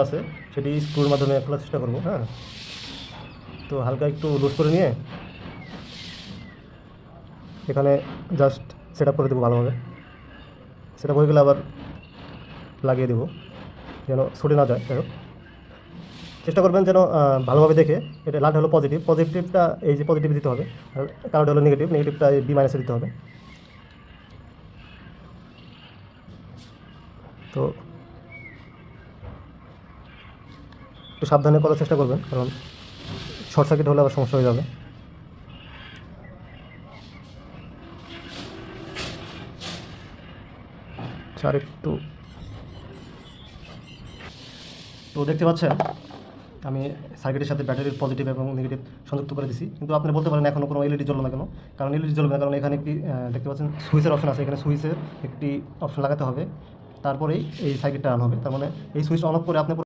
আছে সেটি স্ক্রুর মাধ্যমে খোলার চেষ্টা করবো। হ্যাঁ, তো হালকা একটু লুজ করে নিয়ে এখানে জাস্ট সেট আপ করে দেবো ভালোভাবে। সেট আপ হয়ে গেলে আবার লাগিয়ে দেবো যেন ছুটে না যায়। যাই হোক, চেষ্টা করবেন যেন ভালোভাবে দেখে। এটা লাট হলো পজিটিভ, পজিটিভটা এই যে পজিটিভ দিতে হবে, আর কারোটা হলো নেগেটিভ, নেগেটিভটা এই বি মাইনাসে দিতে হবে। তো একটু সাবধানে করার চেষ্টা করবেন, কারণ শর্ট সার্কিট হলে আবার সমস্যা হয়ে যাবে। আর একটু, তো দেখতে পাচ্ছেন আমি সার্কিটের সাথে ব্যাটারির পজিটিভ এবং নেগেটিভ সংযুক্ত করে দিছি, কিন্তু আপনি বলতে পারেন এখনও কোনো এলইডি জ্বলবে না কেন? কারণ এলইডি জ্বলবে না কারণ এখানে একটি দেখতে পাচ্ছেন সুইচের অপশন আছে। এখানে সুইচের একটি অপশন লাগাতে হবে, তারপরেই এই সার্কিটটা অন হবে। তার মানে এই সুইচটা অন অফ করে আপনি